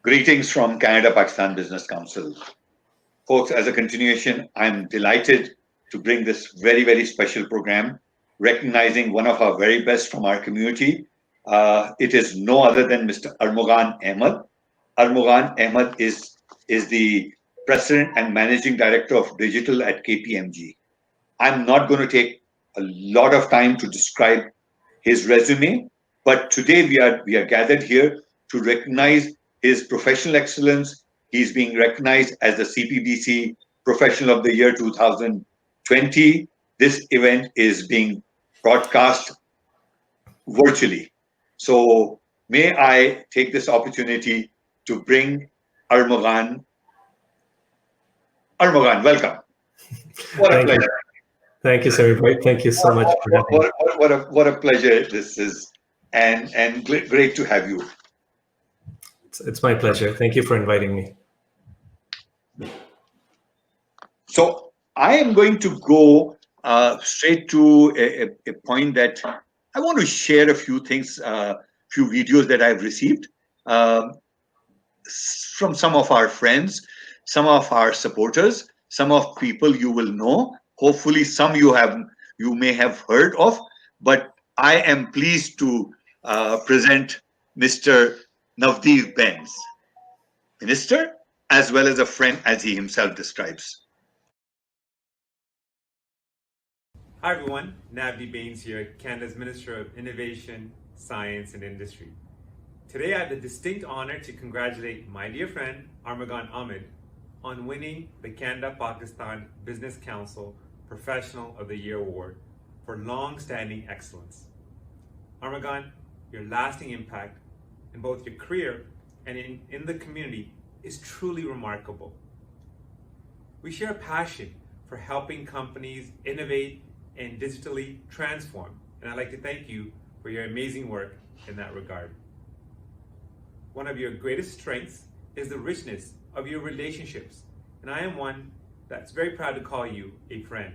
Greetings from Canada-Pakistan Business Council. Folks, as a continuation, I'm delighted to bring this very, very special program, recognizing one of our very best from our community. It is no other than Mr. Armughan Ahmad. Armughan Ahmad is the President and Managing Director of Digital at KPMG. I'm not going to take a lot of time to describe his resume, but today we are gathered here to recognize his professional excellence. He's being recognized as the CPBC Professional of the Year 2020. This event is being broadcast virtually. So may I take this opportunity to bring Armughan. Armughan, welcome. What a pleasure. Thank you, sir. Thank you so much for having me. What a pleasure this is, and great to have you. It's my pleasure. Thank you for inviting me. So I am going to go straight to a point that I want to share a few things, few videos that I've received from some of our friends, some of our supporters, some of people you will know. Hopefully, some you may have heard of, but I am pleased to present Mr. Navdeep Bains, Minister, as well as a friend, as he himself describes. Hi everyone, Navdeep Bains here, Canada's Minister of Innovation, Science and Industry. Today I have the distinct honor to congratulate my dear friend Armughan Ahmad on winning the Canada-Pakistan Business Council Professional of the Year Award for long-standing excellence. Armughan, your lasting impact in both your career and in the community is truly remarkable. We share a passion for helping companies innovate and digitally transform, and I'd like to thank you for your amazing work in that regard. One of your greatest strengths is the richness of your relationships, and I am one that's very proud to call you a friend.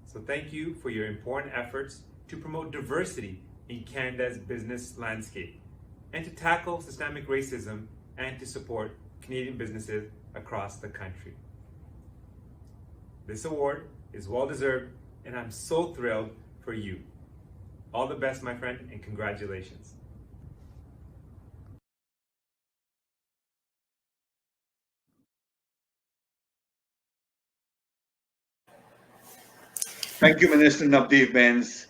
So thank you for your important efforts to promote diversity in Canada's business landscape and to tackle systemic racism and to support Canadian businesses across the country. This award is well deserved, and I'm so thrilled for you. All the best, my friend, and congratulations. Thank you, Minister Navdeep Bains.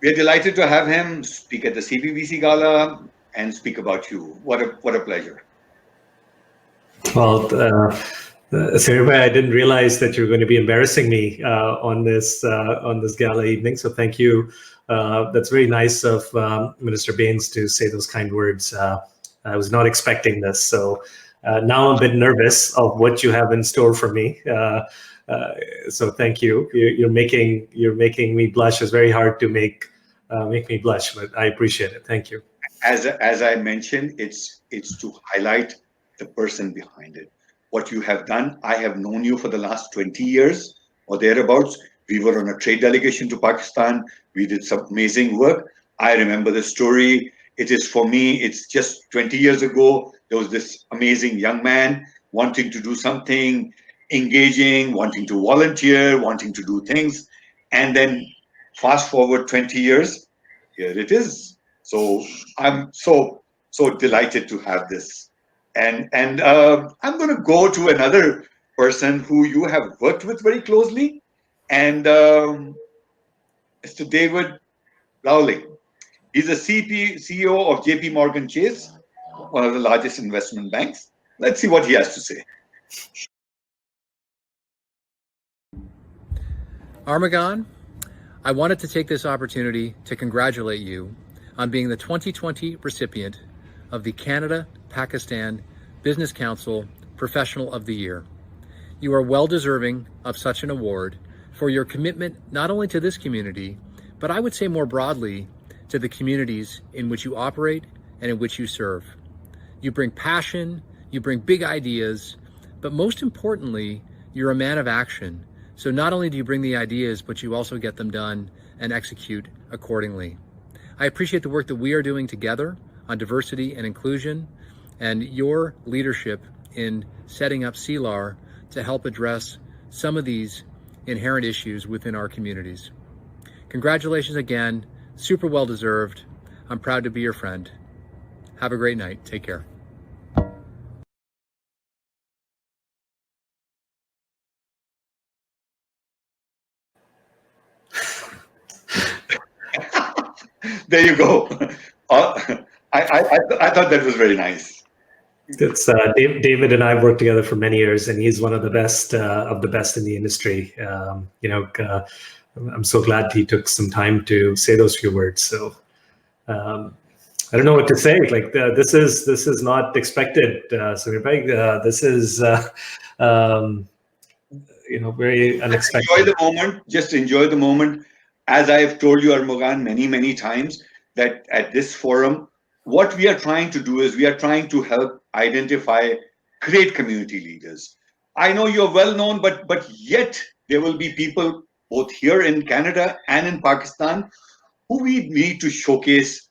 We are delighted to have him speak at the CPBC Gala and speak about you. What a pleasure. Well, Saribhai, I didn't realize that you were going to be embarrassing me on this gala evening. So thank you. That's very nice of Minister Bains to say those kind words. I was not expecting this. So now I'm a bit nervous of what you have in store for me. So thank you. You're making me blush. It's very hard to make me blush, but I appreciate it. Thank you. As I mentioned, it's to highlight the person behind it. What you have done, I have known you for the last 20 years or thereabouts. We were on a trade delegation to Pakistan. We did some amazing work. I remember the story. It is, for me, it's just 20 years ago. There was this amazing young man wanting to do something, engaging, wanting to volunteer, wanting to do things. And then fast forward 20 years, here it is. So I'm so delighted to have this. And I'm going to go to another person who you have worked with very closely, and Mr. David Rowling. He's a CEO of JP Morgan Chase, one of the largest investment banks. Let's see what he has to say. Armughan, I wanted to take this opportunity to congratulate you on being the 2020 recipient of the Canada-Pakistan Business Council Professional of the Year. You are well deserving of such an award for your commitment not only to this community, but I would say more broadly to the communities in which you operate and in which you serve. You bring passion, you bring big ideas, but most importantly, you're a man of action. So not only do you bring the ideas, but you also get them done and execute accordingly. I appreciate the work that we are doing together on diversity and inclusion, and your leadership in setting up CELAR to help address some of these inherent issues within our communities. Congratulations again, super well deserved. I'm proud to be your friend. Have a great night. Take care. There you go. I thought that was very nice. It's David and I worked together for many years, and he's one of the best in the industry. I'm so glad he took some time to say those few words. So I don't know what to say. Like this is not expected, Samir Bhai. This is very unexpected. Enjoy the moment. Just enjoy the moment. As I've told you, Armughan, many times, that at this forum, what we are trying to do is we are trying to help identify great community leaders. I know you're well known, but yet there will be people both here in Canada and in Pakistan who we need to showcase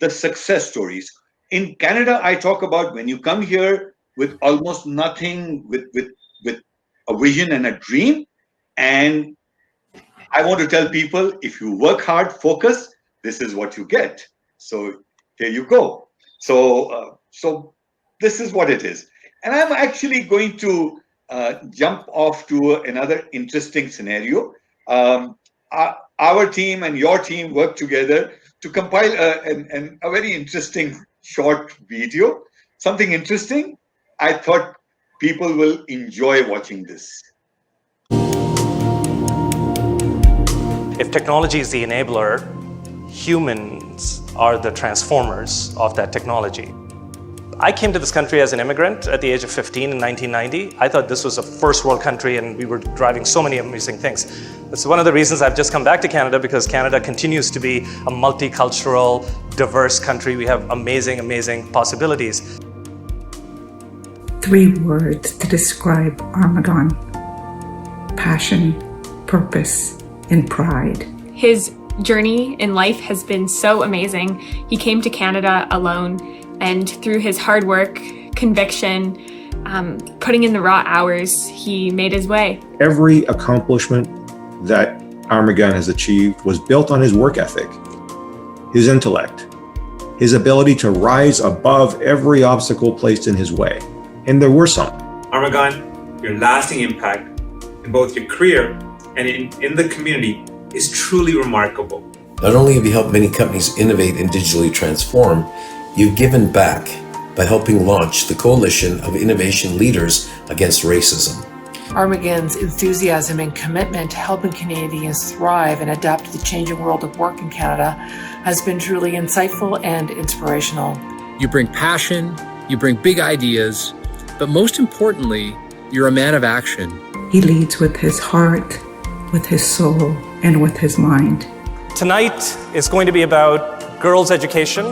the success stories. In Canada, I talk about when you come here with almost nothing, with a vision and a dream, and I want to tell people, if you work hard, focus, this is what you get. So here you go. So this is what it is. And I'm actually going to jump off to another interesting scenario. Our team and your team worked together to compile a very interesting short video. Something interesting. I thought people will enjoy watching this. If technology is the enabler, humans are the transformers of that technology. I came to this country as an immigrant at the age of 15 in 1990. I thought this was a first world country and we were driving so many amazing things. That's one of the reasons I've just come back to Canada, because Canada continues to be a multicultural, diverse country. We have amazing possibilities. 3 words to describe Armughan: passion, purpose, and pride. His journey in life has been so amazing. He came to Canada alone, and through his hard work, conviction, putting in the raw hours, he made his way. Every accomplishment that Armughan has achieved was built on his work ethic, his intellect, his ability to rise above every obstacle placed in his way. And there were some. Armughan, your lasting impact in both your career and in the community is truly remarkable. Not only have you helped many companies innovate and digitally transform, you've given back by helping launch the Coalition of Innovation Leaders Against Racism. Armughan's enthusiasm and commitment to helping Canadians thrive and adapt to the changing world of work in Canada has been truly insightful and inspirational. You bring passion, you bring big ideas, but most importantly, you're a man of action. He leads with his heart, with his soul, and with his mind. Tonight is going to be about girls' education,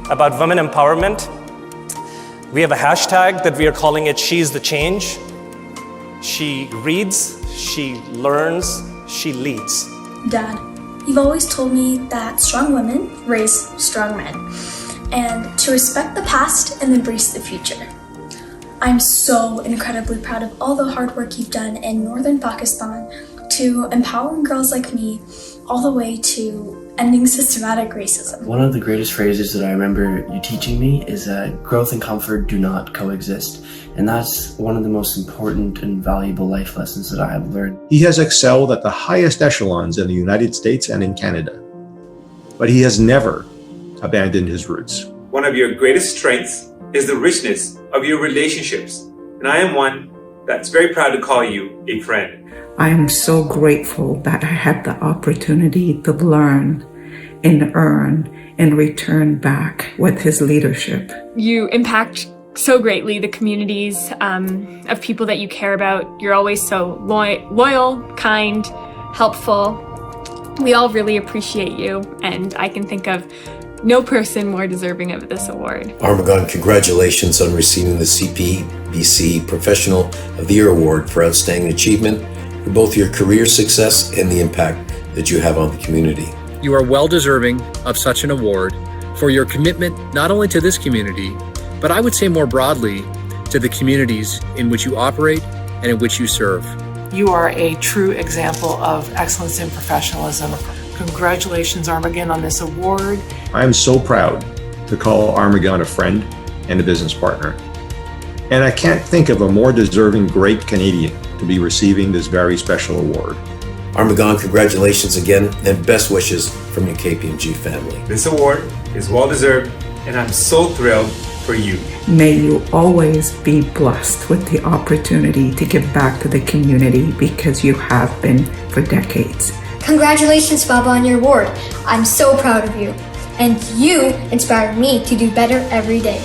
about women empowerment. We have a hashtag that we are calling it She's the Change. She reads, she learns, she leads. Dad, you've always told me that strong women raise strong men, and to respect the past and embrace the future. I'm so incredibly proud of all the hard work you've done in northern Pakistan to empowering girls like me all the way to ending systematic racism. One of the greatest phrases that I remember you teaching me is that growth and comfort do not coexist. And that's one of the most important and valuable life lessons that I have learned. He has excelled at the highest echelons in the United States and in Canada, but he has never abandoned his roots. One of your greatest strengths is the richness of your relationships, and I am one that's very proud to call you a friend. I am so grateful that I had the opportunity to learn and earn and return back with his leadership. You impact so greatly the communities of people that you care about. You're always so loyal, kind, helpful. We all really appreciate you, and I can think of no person more deserving of this award. Armughan, congratulations on receiving the CPBC Professional of the Year Award for outstanding achievement for both your career success and the impact that you have on the community. You are well deserving of such an award, for your commitment not only to this community, but I would say more broadly to the communities in which you operate and in which you serve. You are a true example of excellence in professionalism. Congratulations, Armughan, on this award. I am so proud to call Armughan a friend and a business partner. And I can't think of a more deserving great Canadian to be receiving this very special award. Armughan, congratulations again and best wishes from your KPMG family. This award is well deserved, and I'm so thrilled for you. May you always be blessed with the opportunity to give back to the community because you have been for decades. Congratulations, Baba, on your award. I'm so proud of you. And you inspire me to do better every day.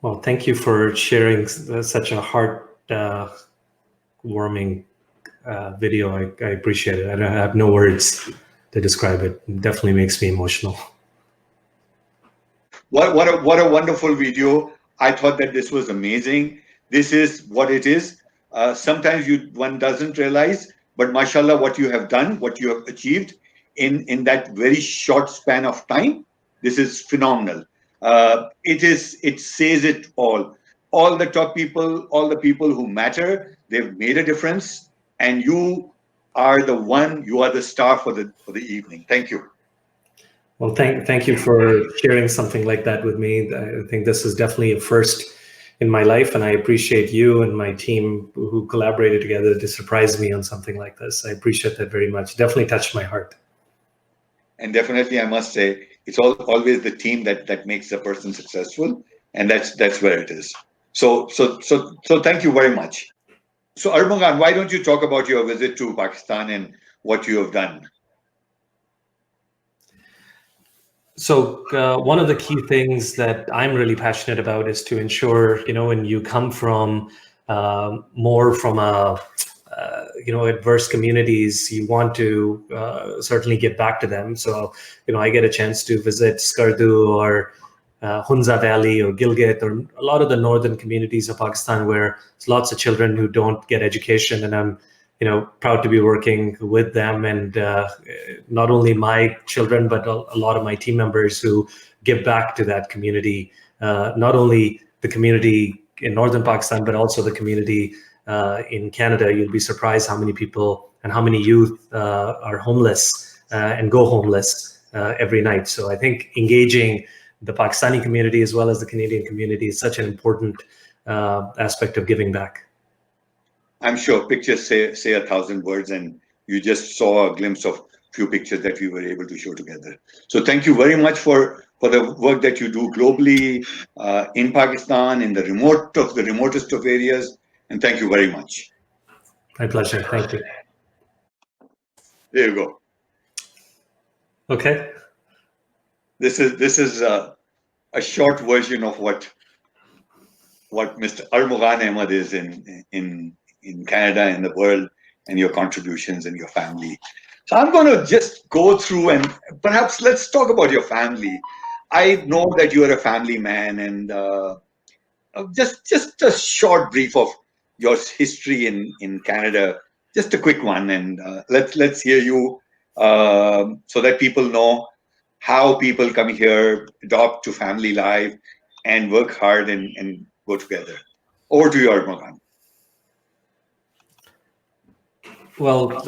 Well, thank you for sharing such a heart-warming video. I appreciate it. I have no words to describe it. It definitely makes me emotional. What a wonderful video. I thought that this was amazing. This is what it is. Sometimes one doesn't realize, but mashallah, what you have done, what you have achieved in that very short span of time, this is phenomenal. It says it all. All the top people, all the people who matter, they've made a difference, and you are the one. You are the star for the evening. Thank you. Well, thank you for sharing something like that with me. I think this is definitely a first in my life, and I appreciate you and my team who collaborated together to surprise me on something like this. I appreciate that very much. Definitely touched my heart. And definitely, I must say, it's always the team that makes the person successful, and that's where it is. So thank you very much. So Armughan, why don't you talk about your visit to Pakistan and what you have done? So one of the key things that I'm really passionate about is to ensure, when you come from more from a adverse communities, you want to certainly give back to them. So, I get a chance to visit Skardu or Hunza Valley or Gilgit or a lot of the northern communities of Pakistan where there's lots of children who don't get education, and I'm proud to be working with them, and not only my children, but a lot of my team members who give back to that community, not only the community in northern Pakistan, but also the community in Canada. You'll be surprised how many people and how many youth are homeless and go homeless every night. So I think engaging the Pakistani community as well as the Canadian community is such an important aspect of giving back. I'm sure pictures say 1,000 words, and you just saw a glimpse of few pictures that we were able to show together. So thank you very much for the work that you do globally in Pakistan, in the remotest of areas, and thank you very much. My pleasure. Thank you. There you go. Okay. This is a short version of what Mr. Armughan Ahmad is in Canada and the world, and your contributions and your family. So I'm going to just go through, and perhaps let's talk about your family. I know that you are a family man, and just a short brief of your history in Canada, just a quick one, and let's hear you so that people know how people come here, adopt to family life, and work hard and go together. Over to you, Armughan. Well,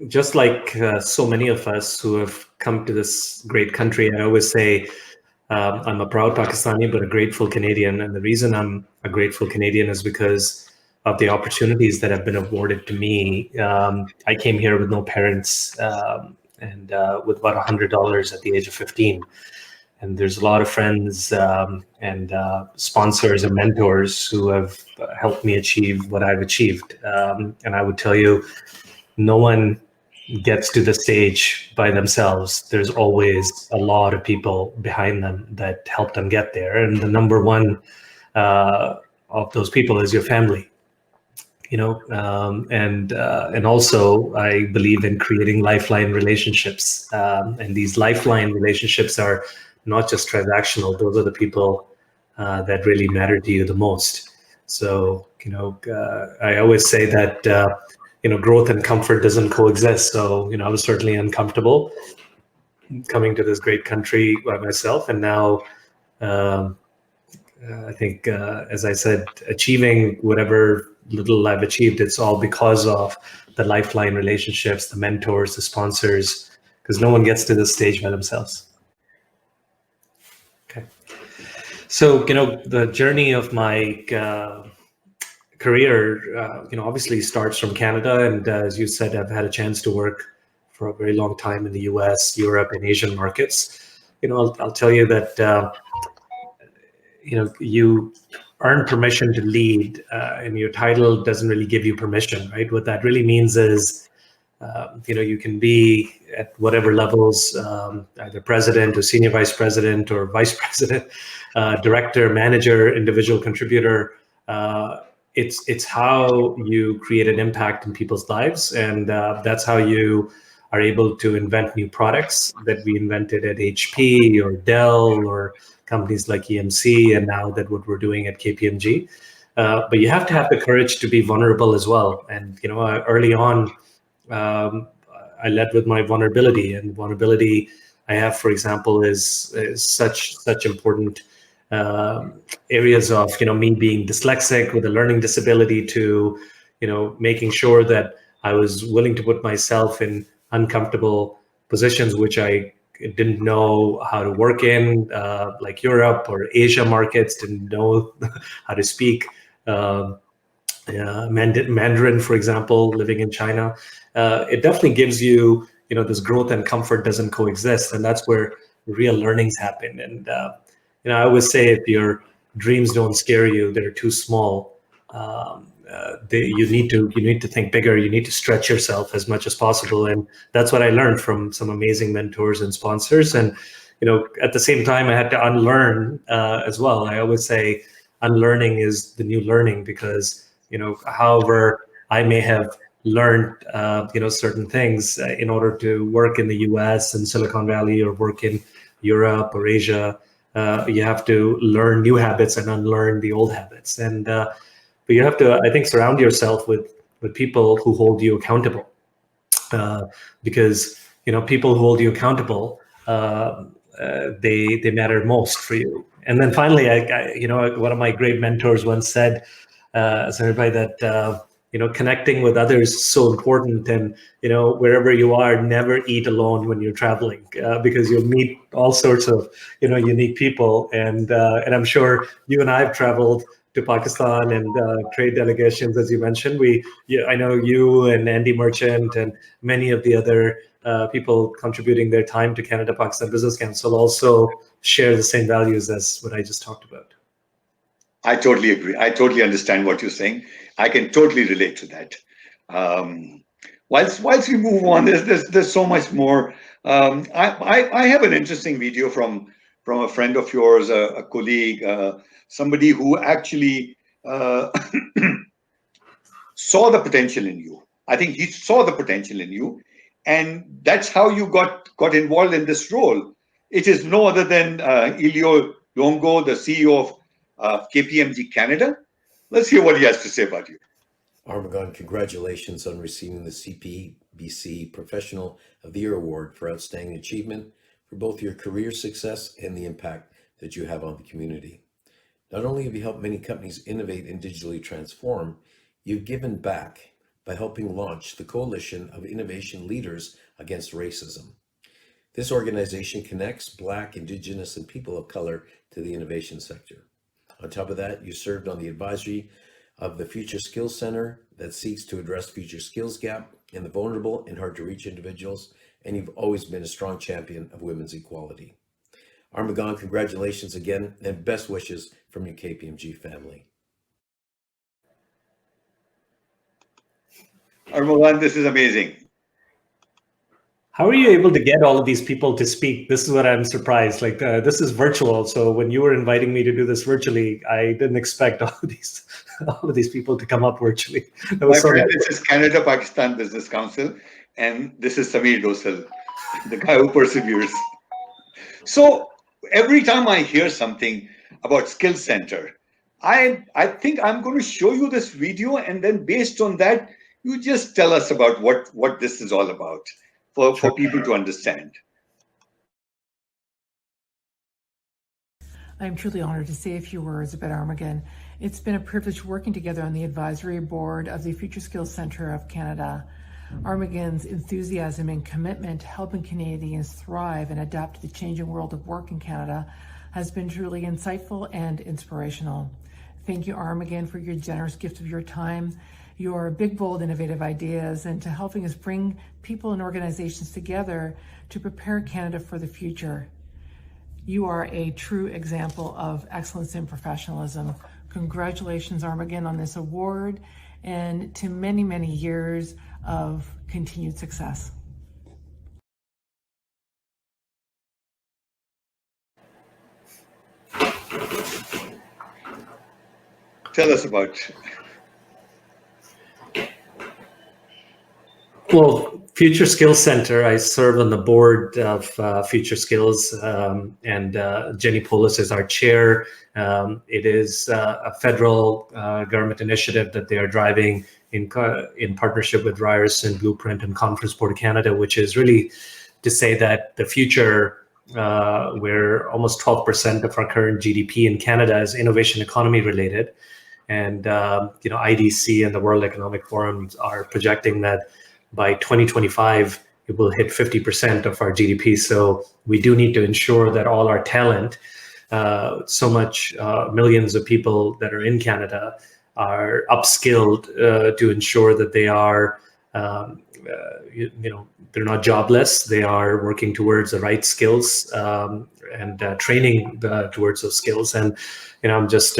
just like so many of us who have come to this great country, I always say I'm a proud Pakistani, but a grateful Canadian. And the reason I'm a grateful Canadian is because of the opportunities that have been awarded to me. I came here with no parents and with about $100 at the age of 15. And there's a lot of friends and sponsors and mentors who have helped me achieve what I've achieved. And I would tell you, no one gets to the stage by themselves. There's always a lot of people behind them that help them get there. And the number one of those people is your family. and also I believe in creating lifeline relationships, and these lifeline relationships are not just transactional. Those are the people that really matter to you the most. So I always say that growth and comfort doesn't coexist. So I was certainly uncomfortable coming to this great country by myself, and now I think, as I said, achieving whatever little I've achieved, it's all because of the lifeline relationships, the mentors, the sponsors, because no one gets to this stage by themselves. Okay. So, the journey of my career, obviously starts from Canada. And as you said, I've had a chance to work for a very long time in the US, Europe, and Asian markets. I'll tell you that, you earn permission to lead, and your title doesn't really give you permission, right? What that really means is, you can be at whatever levels, either president or senior vice president or vice president, director, manager, individual contributor. It's how you create an impact in people's lives, and that's how you are able to invent new products that we invented at HP or Dell or companies like EMC, and now that what we're doing at KPMG. But you have to have the courage to be vulnerable as well. And early on, I led with my vulnerability, and vulnerability I have, for example, is such important areas of me being dyslexic with a learning disability to making sure that I was willing to put myself in uncomfortable positions which I didn't know how to work in, like Europe or Asia markets, didn't know how to speak Mandarin, for example, living in China. It definitely gives you, this growth and comfort doesn't coexist, and that's where real learnings happen. And I always say, if your dreams don't scare you, they're too small. You need to think bigger. You need to stretch yourself as much as possible, and that's what I learned from some amazing mentors and sponsors. And at the same time, I had to unlearn as well. I always say, unlearning is the new learning, because however I may have learned certain things in order to work in the US and Silicon Valley, or work in Europe or Asia, you have to learn new habits and unlearn the old habits. And but you have to, I think, surround yourself with people who hold you accountable, because people who hold you accountable, they matter most for you. And then finally, one of my great mentors once said, everybody, that connecting with others is so important. And wherever you are, never eat alone when you're traveling, because you'll meet all sorts of unique people. And I'm sure you and I have traveled to Pakistan and trade delegations, as you mentioned. I know you and Andy Merchant and many of the other people contributing their time to Canada-Pakistan Business Council also share the same values as what I just talked about. I totally agree. I totally understand what you're saying. I can totally relate to that. Whilst we move on, there's so much more. I have an interesting video from a friend of yours, a colleague, somebody who actually saw the potential in you. I think he saw the potential in you, and that's how you got involved in this role. It is no other than Ilio Longo, the CEO of KPMG Canada. Let's hear what he has to say about you. Armughan, congratulations on receiving the CPBC Professional of the Year Award for outstanding achievement for both your career success and the impact that you have on the community. Not only have you helped many companies innovate and digitally transform, you've given back by helping launch the Coalition of Innovation Leaders Against Racism. This organization connects Black, Indigenous, and people of color to the innovation sector. On top of that, you served on the advisory of the Future Skills Center that seeks to address future skills gap in the vulnerable and hard to reach individuals, and you've always been a strong champion of women's equality. Armughan, congratulations again, and best wishes from your KPMG family. Armughan, this is amazing. How are you able to get all of these people to speak? This is what I'm surprised. Like this is virtual, so when you were inviting me to do this virtually, I didn't expect all of these people to come up virtually. My friend, this is Canada-Pakistan Business Council, and this is Sameer Dosal, the guy who perseveres. So every time I hear something about Skill Center, I think I'm going to show you this video, and then based on that, you just tell us about what this is all about for people to understand. I'm truly honored to say a few words about Armughan. It's been a privilege working together on the advisory board of the Future Skills Centre of Canada. Armughan's enthusiasm and commitment to helping Canadians thrive and adapt to the changing world of work in Canada has been truly insightful and inspirational. Thank you, Armughan, for your generous gift of your time, your big, bold, innovative ideas, and to helping us bring people and organizations together to prepare Canada for the future. You are a true example of excellence and professionalism. Congratulations, Armughan, on this award, and to many, many years of continued success. Tell us about. Well, Future Skills Center, I serve on the board of Future Skills, and Jenny Poulos is our chair. It is a federal government initiative that they are driving in partnership with Ryerson, Blueprint, and Conference Board of Canada, which is really to say that the future, where almost 12% of our current GDP in Canada is innovation economy related, and IDC and the World Economic Forum are projecting that by 2025, it will hit 50% of our GDP. So we do need to ensure that all our talent, so much millions of people that are in Canada, are upskilled to ensure that they are, they're not jobless. They are working towards the right skills and training towards those skills. And I'm just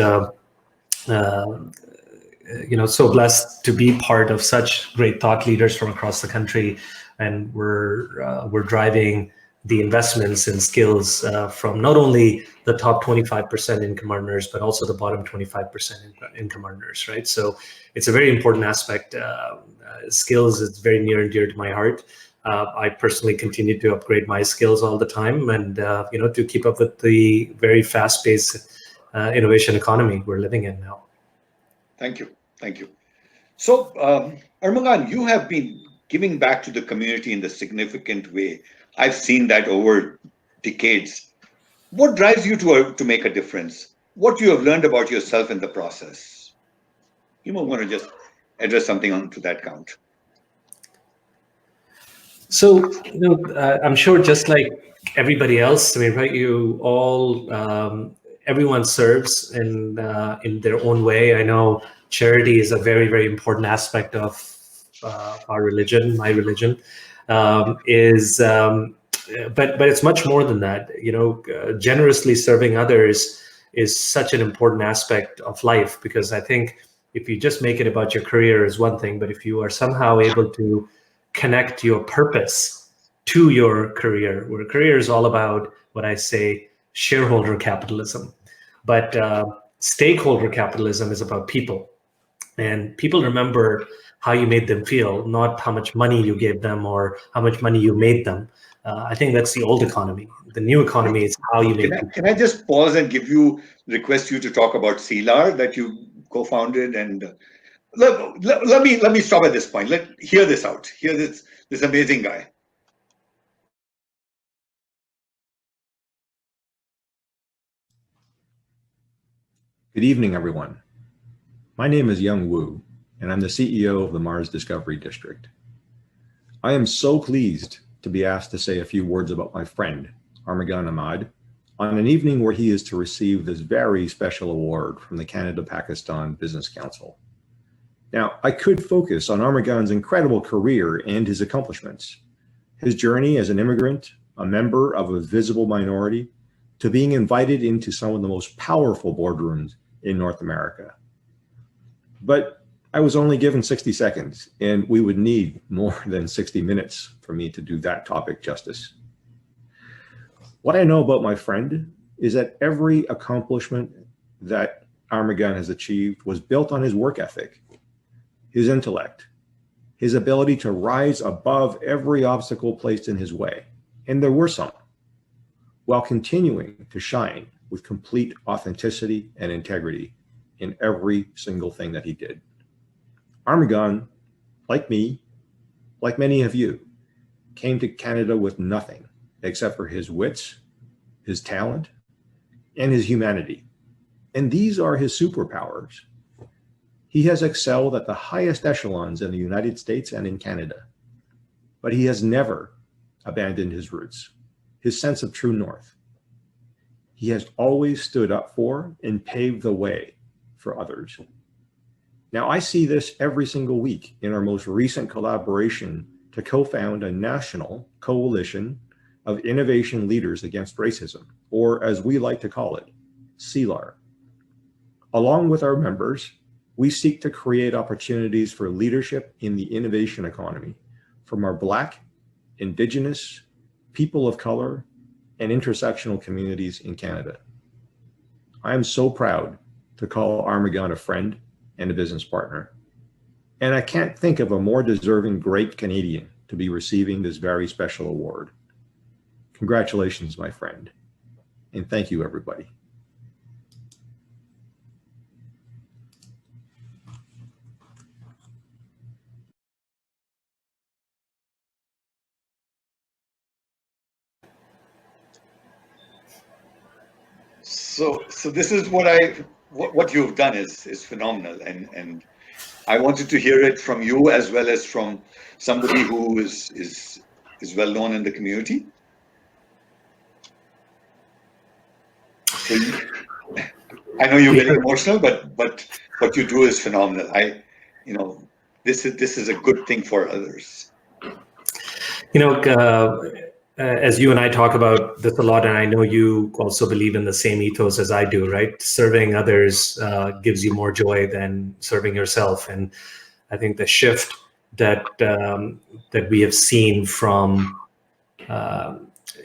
so blessed to be part of such great thought leaders from across the country, and we're driving the investments in skills from not only the top 25% income earners, but also the bottom 25% income earners, right? So it's a very important aspect. Skills is very near and dear to my heart. I personally continue to upgrade my skills all the time, and to keep up with the very fast-paced innovation economy we're living in now. Thank you. So, Armughan, you have been giving back to the community in a significant way. I've seen that over decades. What drives you to make a difference? What you have learned about yourself in the process? You might want to just address something onto that count. So, I'm sure just like everybody else, I mean, right, you all, everyone serves in their own way. I know charity is a very, very important aspect of our religion, my religion, but it's much more than that. Generously serving others is such an important aspect of life, because I think if you just make it about your career is one thing, but if you are somehow able to connect your purpose to your career, where career is all about what I say, shareholder capitalism, but stakeholder capitalism is about people. And people remember how you made them feel, not how much money you gave them or how much money you made them. I think that's the old economy. The new economy is how you make them. Can I just pause and request you to talk about CELAR that you co-founded? And let me stop at this point. Hear this out. Hear this amazing guy. Good evening, everyone. My name is Young Wu, and I'm the CEO of the Mars Discovery District. I am so pleased to be asked to say a few words about my friend, Armughan Ahmad, on an evening where he is to receive this very special award from the Canada-Pakistan Business Council. Now, I could focus on Armughan's incredible career and his accomplishments, his journey as an immigrant, a member of a visible minority, to being invited into some of the most powerful boardrooms in North America. But I was only given 60 seconds, and we would need more than 60 minutes for me to do that topic justice. What I know about my friend is that every accomplishment that Armughan has achieved was built on his work ethic, his intellect, his ability to rise above every obstacle placed in his way, and there were some, while continuing to shine with complete authenticity and integrity in every single thing that he did. Armughan, like me, like many of you, came to Canada with nothing except for his wits, his talent, and his humanity. And these are his superpowers. He has excelled at the highest echelons in the United States and in Canada, but he has never abandoned his roots, his sense of true north. He has always stood up for and paved the way for others. Now, I see this every single week in our most recent collaboration to co-found a national coalition of innovation leaders against racism, or as we like to call it, CELAR. Along with our members, we seek to create opportunities for leadership in the innovation economy from our Black, Indigenous, people of color, and intersectional communities in Canada. I am so proud to call Armughan a friend and a business partner. And I can't think of a more deserving great Canadian to be receiving this very special award. Congratulations, my friend. And thank you, everybody. So this is what you've done is phenomenal, and I wanted to hear it from you as well as from somebody who is well known in the community. So I know you're getting emotional, but what you do is phenomenal. This is a good thing for others. As you and I talk about this a lot, and I know you also believe in the same ethos as I do, right? Serving others gives you more joy than serving yourself. And I think the shift that we have seen from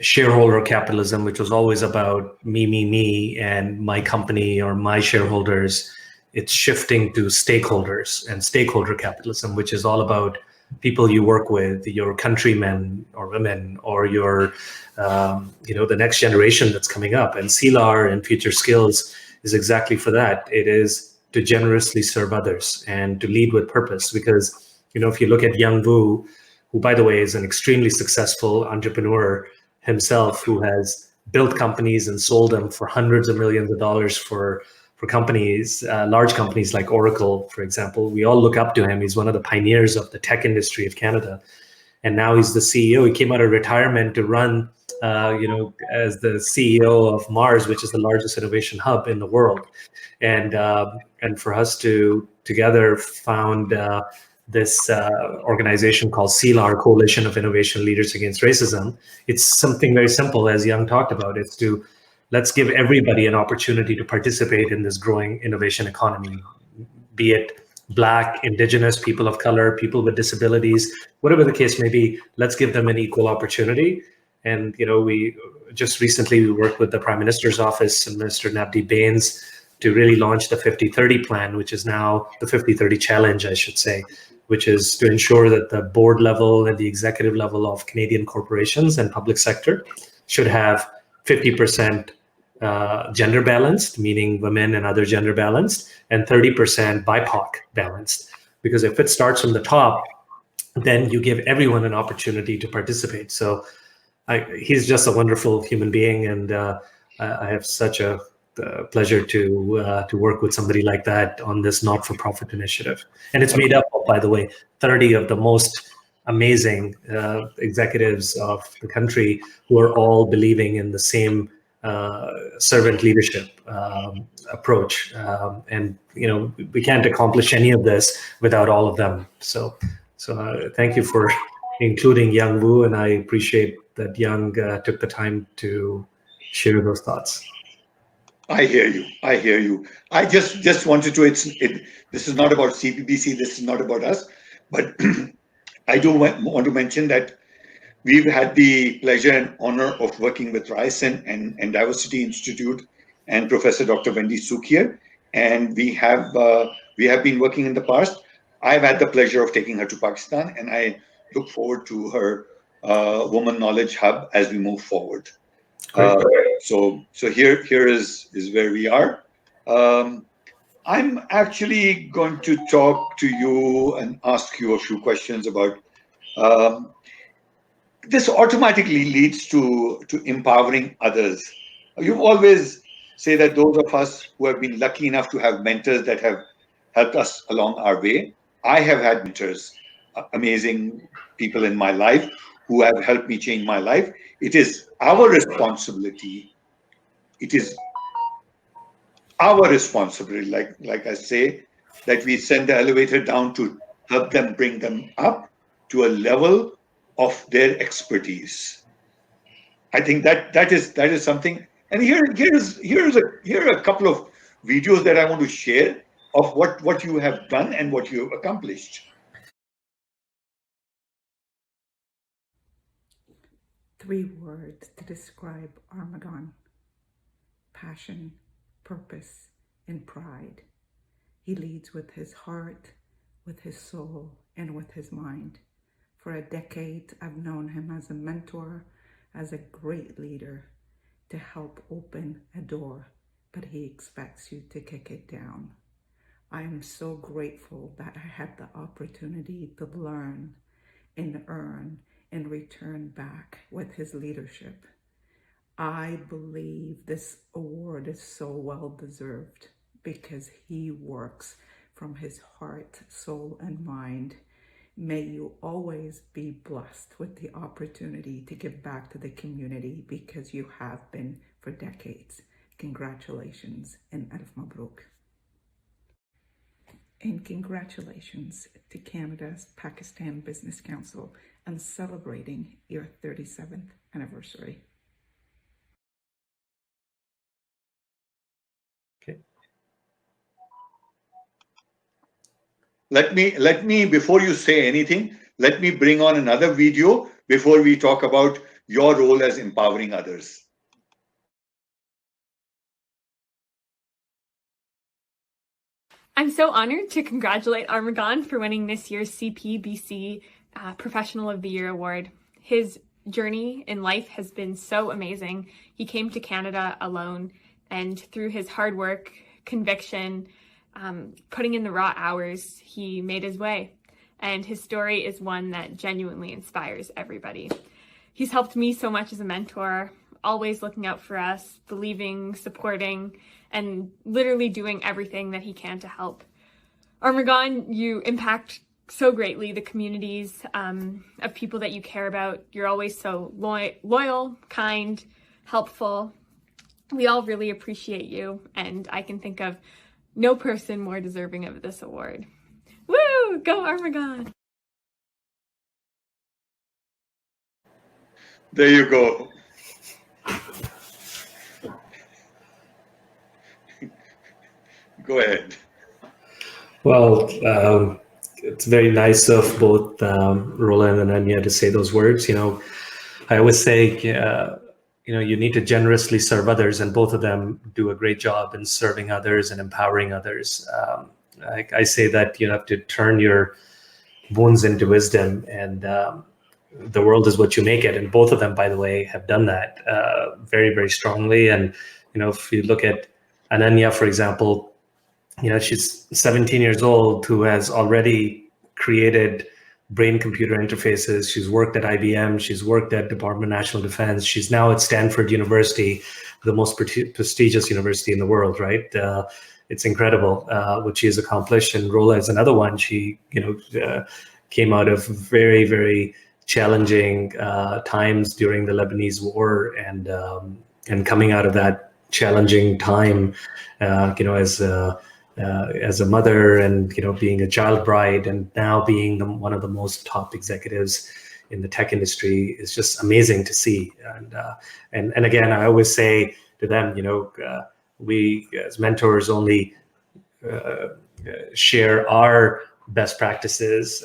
shareholder capitalism, which was always about me, and my company or my shareholders, it's shifting to stakeholders and stakeholder capitalism, which is all about people you work with, your countrymen or women, or your, the next generation that's coming up. And CELAR and Future Skills is exactly for that. It is to generously serve others and to lead with purpose. Because, if you look at Young Vu, who, by the way, is an extremely successful entrepreneur himself, who has built companies and sold them for hundreds of millions of dollars for companies, large companies like Oracle, for example. We all look up to him. He's one of the pioneers of the tech industry of Canada. And now he's the CEO. He came out of retirement to run, as the CEO of Mars, which is the largest innovation hub in the world. And for us to together found this organization called CELAR, Coalition of Innovation Leaders Against Racism, it's something very simple, as Young talked about. It's to let's give everybody an opportunity to participate in this growing innovation economy, be it Black, Indigenous, people of color, people with disabilities, whatever the case may be. Let's give them an equal opportunity. And we just recently worked with the Prime Minister's office and Minister Navdeep Bains to really launch the 50-30 plan, which is now the 50-30 challenge, I should say, which is to ensure that the board level and the executive level of Canadian corporations and public sector should have 50% gender balanced, meaning women and other gender balanced, and 30% BIPOC balanced. Because if it starts from the top, then you give everyone an opportunity to participate. So he's just a wonderful human being, and I have such a pleasure to work with somebody like that on this not-for-profit initiative. And it's made up of, by the way, 30 of the most amazing executives of the country who are all believing in the same servant leadership approach. And we can't accomplish any of this without all of them. So thank you for including Young Vu, and I appreciate that Young took the time to share those thoughts. I hear you. I hear you. I just wanted to. This is not about CPBC. This is not about us. But I do want to mention that we've had the pleasure and honor of working with Rice and Diversity Institute and Professor Dr. Wendy Suk here, and we have been working in the past. I've had the pleasure of taking her to Pakistan, and I look forward to her Woman Knowledge Hub as we move forward. So here is where we are. I'm actually going to talk to you and ask you a few questions about this. Automatically leads to empowering others. You've always say that those of us who have been lucky enough to have mentors that have helped us along our way. I have had mentors, amazing people in my life who have helped me change my life. It is our responsibility. It is our responsibility, like I say, that we send the elevator down to help them bring them up to a level of their expertise. I think that is something. And here are a couple of videos that I want to share of what you have done and what you have accomplished. 3 words to describe Armughan: passion, purpose, and pride. He leads with his heart, with his soul, and with his mind. For a decade, I've known him as a mentor, as a great leader, to help open a door, but he expects you to kick it down. I am so grateful that I had the opportunity to learn and earn and return back with his leadership. I believe this award is so well deserved because he works from his heart, soul, and mind. May you always be blessed with the opportunity to give back to the community because you have been for decades. Congratulations and Alf Mabruk. And congratulations to Canada's Pakistan Business Council on celebrating your 37th anniversary. Okay. Let me, before you say anything, let me bring on another video before we talk about your role as empowering others. I'm so honored to congratulate Armughan for winning this year's CPBC Professional of the Year award. His journey in life has been so amazing. He came to Canada alone, and through his hard work, conviction, putting in the raw hours, he made his way. And his story is one that genuinely inspires everybody. He's helped me so much as a mentor, always looking out for us, believing, supporting, and literally doing everything that he can to help. Armughan, you impact so greatly the communities of people that you care about. You're always so loyal, kind, helpful. We all really appreciate you, and I can think of no person more deserving of this award. Woo! Go Armughan! There you go. Go ahead. Well, it's very nice of both Roland and Anya to say those words. I always say, you need to generously serve others, and both of them do a great job in serving others and empowering others. I say that you have to turn your wounds into wisdom, and the world is what you make it. And both of them, by the way, have done that very, very strongly. And if you look at Ananya, for example, she's 17 years old who has already created brain-computer interfaces. She's worked at IBM. She's worked at Department of National Defense. She's now at Stanford University, the most prestigious university in the world, right? It's incredible what she has accomplished. And Rola is another one. She, came out of very, very challenging times during the Lebanese War, and coming out of that challenging time, as a mother, and being a child bride, and now being one of the most top executives in the tech industry is just amazing to see. And again, I always say to them, we as mentors only share our best practices,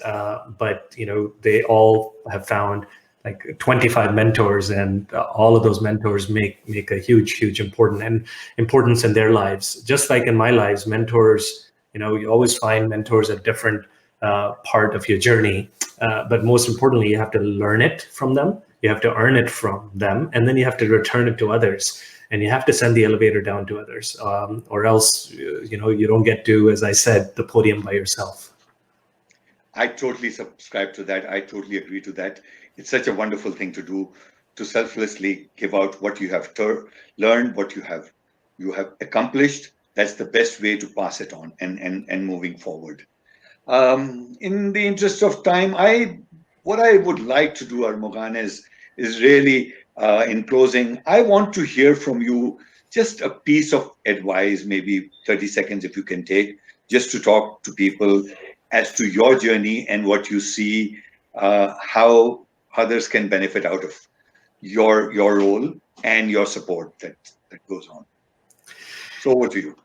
but they all have found like 25 mentors, and all of those mentors make a huge importance in their lives. Just like in my lives, mentors, you always find mentors at different part of your journey, but most importantly, you have to learn it from them, you have to earn it from them, and then you have to return it to others. And you have to send the elevator down to others, or else you don't get to, as I said, the podium by yourself. I totally subscribe to that. I totally agree to that. It's such a wonderful thing to do, to selflessly give out what you have learned, what you have accomplished. That's the best way to pass it on and moving forward. In the interest of time, what I would like to do, Armughan, is really in closing, I want to hear from you just a piece of advice, maybe 30 seconds if you can take, just to talk to people as to your journey and what you see, how others can benefit out of your role and your support that goes on. So over to you.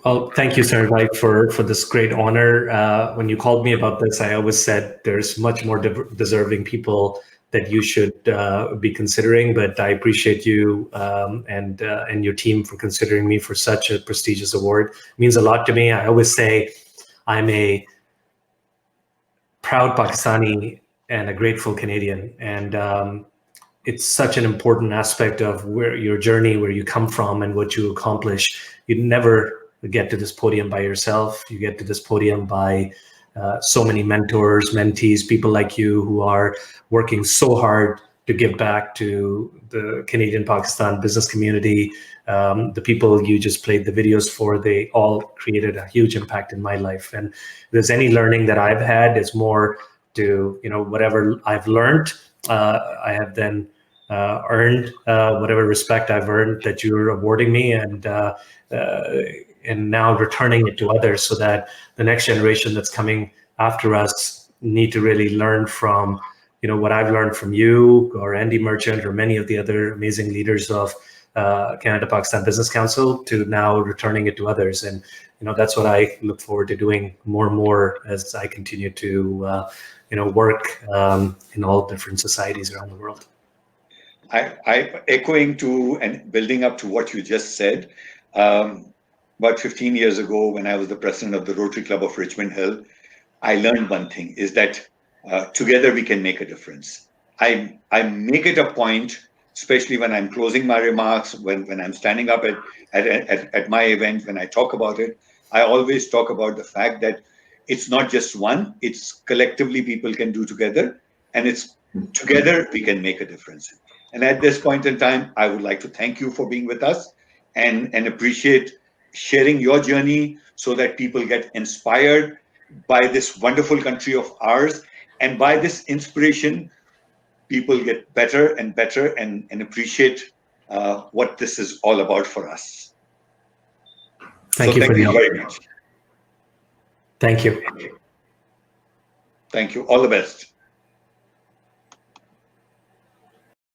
Well, thank you, Sarvaj, for this great honor. When you called me about this, I always said there's much more deserving people that you should be considering, but I appreciate you and your team for considering me for such a prestigious award. It means a lot to me. I always say I'm a proud Pakistani and a grateful Canadian, and it's such an important aspect of where your journey, where you come from, and what you accomplish. You never get to this podium by yourself. You get to this podium by so many mentors, mentees, people like you who are working so hard to give back to the Canadian Pakistan business community. The people you just played the videos for, they all created a huge impact in my life. And if there's any learning that I've had, it's more to, whatever I've learned, I have then earned whatever respect I've earned that you're awarding me, and now returning it to others, so that the next generation that's coming after us need to really learn from, what I've learned from you or Andy Merchant or many of the other amazing leaders of Canada-Pakistan Business Council, to now returning it to others. And, that's what I look forward to doing more and more as I continue to, work in all different societies around the world. I echoing to and building up to what you just said, about 15 years ago, when I was the president of the Rotary Club of Richmond Hill, I learned one thing, is that together we can make a difference. I make it a point, especially when I'm closing my remarks, when I'm standing up at my event, when I talk about it, I always talk about the fact that it's not just one, it's collectively people can do together, and it's together we can make a difference. And at this point in time, I would like to thank you for being with us and appreciate sharing your journey, so that people get inspired by this wonderful country of ours. And by this inspiration, people get better and better and appreciate what this is all about for us. Thank you very much. Thank you. Thank you. All the best.